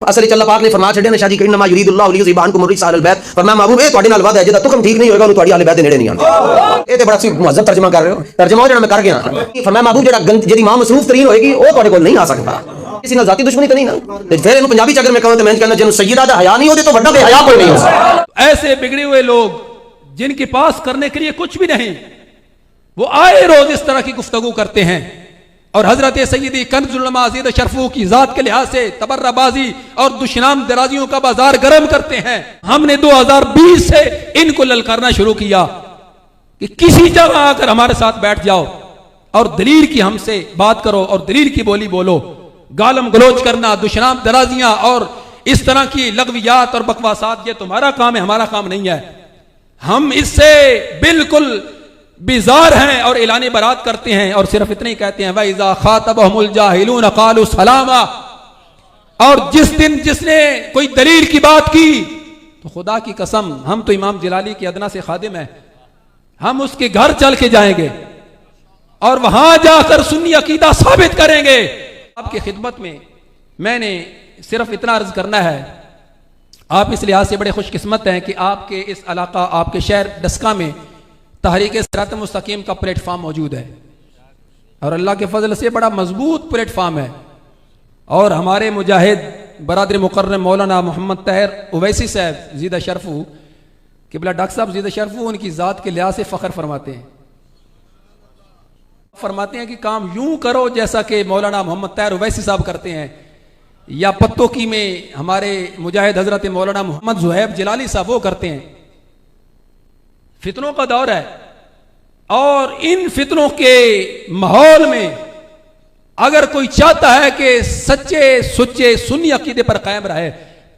असल अल्लाह पाक ने फरमाया छड़े ने शादी करी नमा युरीदुल्लाहु लियुज़हिबा अन्कुम रिज्सा अहल बैत। फरमाया महबूब ए ਤੁਹਾਡੇ ਨਾਲ ਵਾਦਾ ਹੈ ਜਿਹਦਾ ਤੁਕਮ ठीक नहीं होएगा ਉਹਨੂੰ ਤੁਹਾਡੀ ਅਹਲ बैत ਦੇ ਨੇੜੇ नहीं आना। ਇਹ ਤੇ ਬੜਾ सी मुहज़्ज़ब तर्जुमा कर रहे हो, तर्जुमा ਜਿਹੜਾ ਮੈਂ ਕਰ ਗਿਆ। फरमाया महबूब ਜਿਹੜੀ मां मसरूफ तरीन होएगी ਉਹ ਤੁਹਾਡੇ ਕੋਲ नहीं आ सकता। किसी ਨਾਲ जाती दुश्मनी तो नहीं ना। ਤੇ ਫਿਰ ਇਹਨੂੰ ਪੰਜਾਬੀ ਚ ਅਗਰ ਮੈਂ ਕਹਾਂ ਤਾਂ ਮੈਂ ਕਹਿੰਦਾ ਜਿਹਨੂੰ सय्यदा ਦਾ हया नहीं होते तो ਵੱਡਾ बेहया कोई नहीं हो सकता। ऐसे बिगड़े हुए लोग जिनके पास करने के लिए कुछ भी नहीं, वो आए रोज इस तरह की गुफ्तगू करते हैं और हजरत सैयदी कंज़ुल उलमा अज़ीज़ शरफू की जात के लिहाज से तबर्राबाजी और दुश्मन दराजियों का बाजार गर्म करते हैं। हमने 2020 से इनको ललकारना शुरू किया कि किसी जगह आकर हमारे साथ बैठ जाओ और दलील की हमसे बात करो और दलील की बोली बोलो। गालम गलोच करना, दुश्मन दराजियां और इस तरह की लगवियात और बकवासात, ये तुम्हारा काम है, हमारा काम नहीं है। हम इससे बिल्कुल बेजार हैं और ऐलान बरात करते हैं और सिर्फ इतने ही कहते हैं वइज़ा खातबहुमुल जाहिलून क़ालू सलामा। और जिस दिन जिसने कोई दलील की बात की तो खुदा की कसम, हम तो इमाम जलाली के अदना से खादिम हैं, हम उसके घर चल के जाएंगे और वहां जाकर सुन्नी अकीदा साबित करेंगे। आपकी खिदमत में मैंने सिर्फ इतना अर्ज करना है, आप इस लिहाज से बड़े खुशकिस्मत हैं कि आपके इस इलाका, आपके शहर डस्का में तहरीक सिरात मुस्तकीम का प्लेटफार्म मौजूद है और अल्लाह के फजल से बड़ा मजबूत प्लेटफार्म है। और हमारे मुजाहिद बरादर मुकर्रम मौलाना मोहम्मद ताहिर उवैसी साहब ज़ीदा शरफू किबला डॉक्टर साहब ज़ीदा शरफू उनकी ज़ात के लिहाज से फ़ख्र फरमाते हैं कि काम यूं करो जैसा कि मौलाना मोहम्मद ताहिर उवैसी साहब करते हैं, या पत्तोकी में हमारे मुजाहिद हजरत मौलाना मोहम्मद ज़ुहैब जलाली साहब वो करते हैं। फितनों का दौर है और इन फितनों के माहौल में अगर कोई चाहता है कि सच्चे सुच्चे सुन्नी अकीदे पर कायम रहे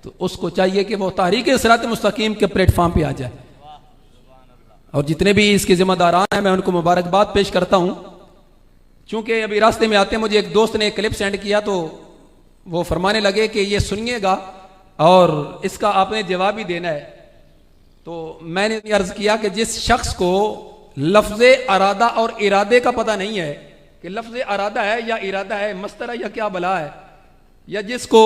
तो उसको चाहिए कि वो तहरीक सिरात मुस्तकीम के प्लेटफार्म पे आ जाए। और जितने भी इसके जिम्मेदारान हैं मैं उनको मुबारकबाद पेश करता हूं। चूंकि अभी रास्ते में आते मुझे एक दोस्त ने एक क्लिप सेंड किया तो वो फरमाने लगे कि ये सुनिएगा और इसका आपने जवाब ही देना है। तो मैंने अर्ज किया कि जिस शख्स को लफ्ज़ अरादा और इरादे का पता नहीं है कि लफ्ज़ अरादा है या इरादा है, मस्तर है या क्या बला है, या जिसको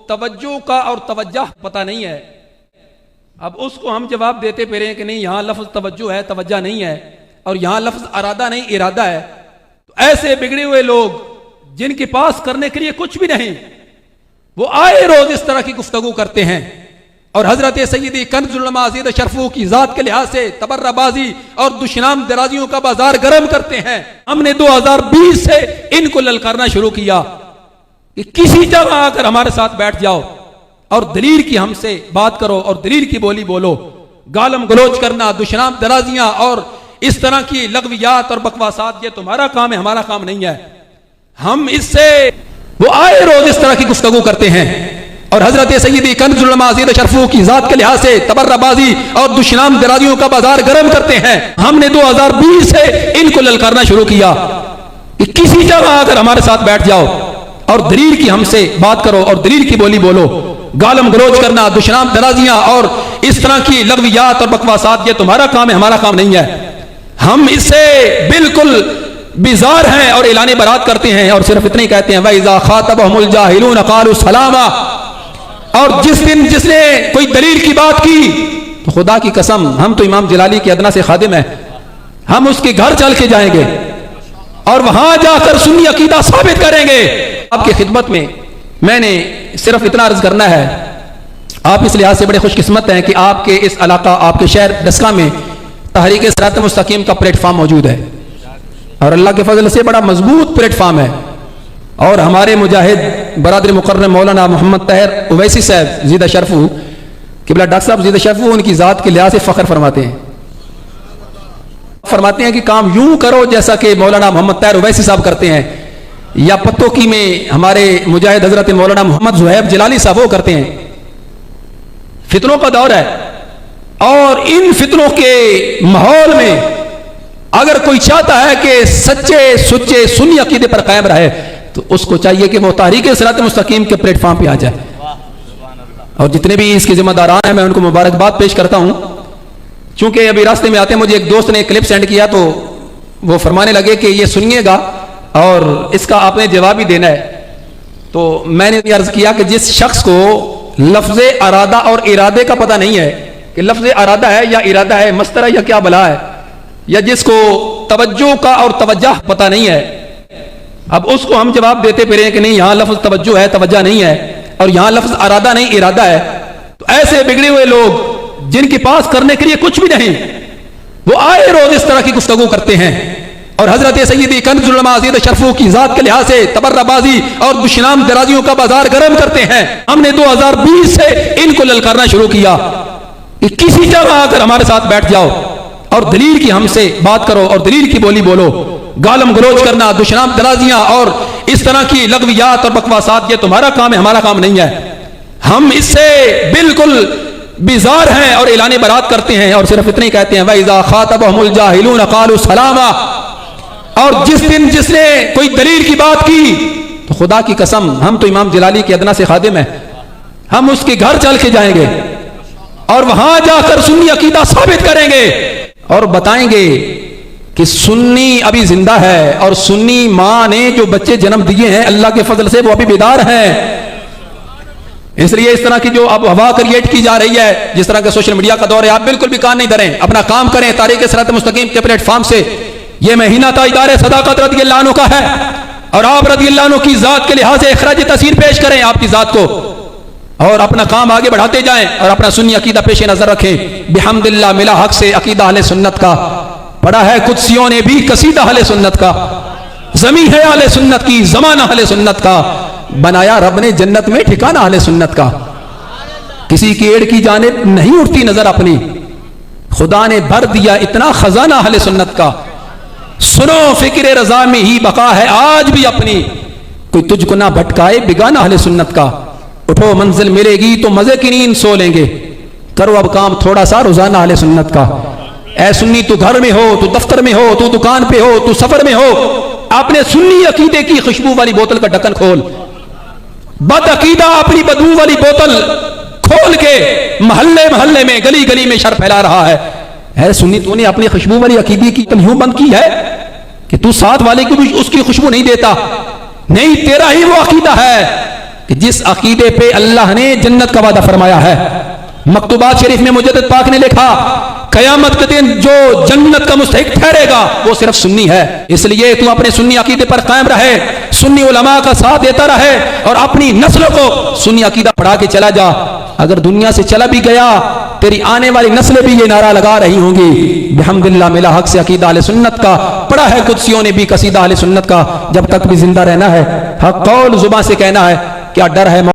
तवज्जो का और तवज्जह पता नहीं है, अब उसको हम जवाब देते फिरे कि नहीं यहाँ लफ्ज़ तवज्जो है, तवज्जह नहीं है, और यहाँ लफ्ज़ अरादा नहीं इरादा है। तो ऐसे बिगड़े हुए लोग जिनके पास करने के लिए कुछ भी नहीं, वो आए रोज इस तरह की गुफ्तगू करते हैं और हजरत सैयदी कंज़ुल उलमा अज़ीज़ शरफू की जात के लिहाज से तबर्राबाजी और दुश्मन दराजियों का बाजार गर्म करते हैं। हमने 2020 से इनको ललकारना शुरू किया कि किसी जगह आकर हमारे साथ बैठ जाओ और दलील की हमसे बात करो और दलील की बोली बोलो। गालम गलोच करना, दुश्मन दराजियां और इस तरह की लगवियात और बकवासात, ये तुम्हारा काम है, हमारा काम नहीं है। हम इससे वो आए रोज इस तरह की गुफ्तगू करते हैं और हजरत सैयदी कंज़ुल उलमा अज़ीज़ शरफू की जात के लिहाज से तबर्राबाजी और दुश्मन दराजियों का बाजार गर्म करते हैं। हमने 2020 से इनको ललकारना शुरू किया कि किसी जगह आकर हमारे साथ बैठ जाओ और दलील की हमसे बात करो और दलील की बोली बोलो। गालम गलोच करना, दुश्मन दराजियां और इस तरह की लगवियात और बकवासात, ये तुम्हारा काम है, हमारा काम नहीं है। हम इससे बिल्कुल बेजार हैं और ऐलान बरात करते हैं और सिर्फ इतने ही कहते हैं वइज़ा खातबहुमुल जाहिलून क़ालू सलामा। और जिस दिन जिसने कोई दलील की बात की तो खुदा की कसम, हम तो इमाम जलाली के अदना से खादिम हैं, हम उसके घर चल के जाएंगे और वहां जाकर सुन्नी अकीदा साबित करेंगे। आपकी खिदमत में मैंने सिर्फ इतना अर्ज करना है, आप इस लिहाज से बड़े खुशकिस्मत हैं कि आपके इस इलाका, आपके शहर डस्का में तहरीक सिरात मुस्तकीम का प्लेटफार्म मौजूद है और अल्लाह के फजल से बड़ा मजबूत प्लेटफार्म है। और हमारे मुजाहिद बरादर मुकर्रम मौलाना मोहम्मद ताहिर उवैसी साहब ज़ीदा शरफू किबला डॉक्टर साहब ज़ीदा शरफू उनकी ज़ात के लिहाज से फ़ख्र फरमाते हैं कि काम यूं करो जैसा कि मौलाना मोहम्मद ताहिर उवैसी साहब करते हैं, या पत्तोकी में हमारे मुजाहिद हजरत मौलाना मोहम्मद ज़ुहैब जलाली साहब वो करते हैं। फितनों का दौर है और इन फितनों के माहौल में अगर कोई चाहता है कि सच्चे सुच्चे सुन्नी अकीदे पर कायम रहे तो उसको चाहिए कि वो तहरीक सिरात मुस्तकीम के प्लेटफार्म पे आ जाए। और जितने भी इसके जिम्मेदारान हैं मैं उनको मुबारकबाद पेश करता हूं। चूंकि अभी रास्ते में आते मुझे एक दोस्त ने क्लिप सेंड किया तो वो फरमाने लगे कि ये सुनिएगा और इसका आपने जवाब ही देना है। तो मैंने अर्ज किया कि जिस शख्स को लफ्ज अरादा और इरादे का पता नहीं है कि लफ्ज अरादा है या इरादा है, मस्तर है या क्या बला है, या जिसको तवज्जो का और तवज्जा पता नहीं है, अब उसको हम जवाब देते फिरे कि नहीं यहां लफ्ज तवज्जो है, तवज्जा नहीं है, और यहां लफ्ज अरादा नहीं इरादा है, तो ऐसे बिगड़े हुए लोग जिनके पास करने के लिए कुछ भी नहीं, वो आए रोज इस तरह की गुफ्तगू करते हैं और हजरत सैयदी कंजुल उलमा अज़ीज़ शरफू की जात के लिहाज से तबर्राबाजी और दुश्मनाम दराजियों का बाजार गर्म करते हैं। हमने 2020 से इनको ललकारना शुरू किया कि किसी जगह आकर हमारे साथ बैठ जाओ और दलील की हमसे बात करो और दलील की बोली बोलो। गालम गलोच करना, दुश्मनाम दराजियां और इस तरह की लगवियात और बकवासात, ये तुम्हारा काम है, हमारा काम नहीं है। हम इससे बिल्कुल बेजार हैं और ऐलान बरात करते हैं और सिर्फ इतने ही कहते हैं वइज़ा खातबहुमुल जाहिलून क़ालू सलामा। और जिस दिन जिसने कोई दलील की बात की तो खुदा की कसम, हम तो इमाम जलाली के अदना से खादिम हैं, हम उसके घर चल के जाएंगे और वहां जाकर सुन्नी अकीदा साबित करेंगे और बताएंगे कि सुन्नी अभी जिंदा है और सुन्नी मां ने जो बच्चे जन्म दिए हैं अल्लाह के फजल से वो अभी बेदार हैं। इसलिए इस तरह की जो अब हवा क्रिएट की जा रही है, जिस तरह के सोशल मीडिया का दौर है, आप बिल्कुल भी कान नहीं धरें, अपना काम करें तारीक़ सिरात मुस्तकीम के प्लेटफॉर्म से। यह महीना ताजदार सदाकत रज़ियल्लाहु अन्हु का है और आप रज़ियल्लाहु अन्हु की जात के लिहाज से इखराज तस्वीर पेश करें आपकी जात को और अपना काम आगे बढ़ाते जाएं और अपना सुन्नी अकीदा पेश नजर रखें। बिहम्दिल्लाह मिला हक से अकीदा अहले सुन्नत का, पढ़ा है कुदसियों ने भी कसीदा अहले सुन्नत का, जमी है अहले सुन्नत की, जमाना अहले सुन्नत का, बनाया रब ने जन्नत में ठिकाना अहले सुन्नत का। किसी की एड़ की जानिब नहीं उठती नजर अपनी, खुदा ने भर दिया इतना खजाना अहले सुन्नत का। सुनो फिक्र रजा में ही बका है आज भी अपनी, कोई तुझको ना भटकाए बिगाना अहले सुन्नत का। उठो मंजिल मिलेगी तो मजे की नींद सो लेंगे, करो अब काम थोड़ा सा रोजाना अहले सुन्नत का। ऐ सुन्नी तू घर में हो, तू दफ्तर में हो, तू दुकान पे हो, तू सफर में हो, आपने सुन्नी अकीदे की खुशबू वाली बोतल का ढक्कन खोल, बद अकीदा अपनी बदबू वाली बोतल खोल के मोहल्ले मोहल्ले में गली गली में शर फैला रहा है सुन्नी तूने अपनी खुशबू वाली अकीदे की यूं बंद की है कि तू साथ वाले को भी उसकी खुशबू नहीं देता। नहीं, तेरा ही वो अकीदा है कि जिस अकीदे पे अल्लाह ने जन्नत का वादा फरमाया है। मकतूबात शरीफ में मुजद्दिद पाक ने लिखा कयामत के दिन जो जन्नत का मुस्तहिक ठहरेगा वो सिर्फ सुन्नी है। इसलिए तू अपने सुन्नी अकीदे पर कायम रहे, सुन्नी उलमा का साथ देता रहे और अपनी नस्लों को सुन्नी अकीदा पढ़ा के चला जा। अगर दुनिया से चला भी गया तेरी आने वाली नस्लें भी ये नारा लगा रही होंगी बिहम्दिल्लाह मिला हक से अकीदा अहले सुन्नत का। पढ़ा है कुदसियों ने भी कसीदा अहले सुन्नत का। जब तक भी जिंदा रहना है हक कौल जुबान से कहना है, क्या डर है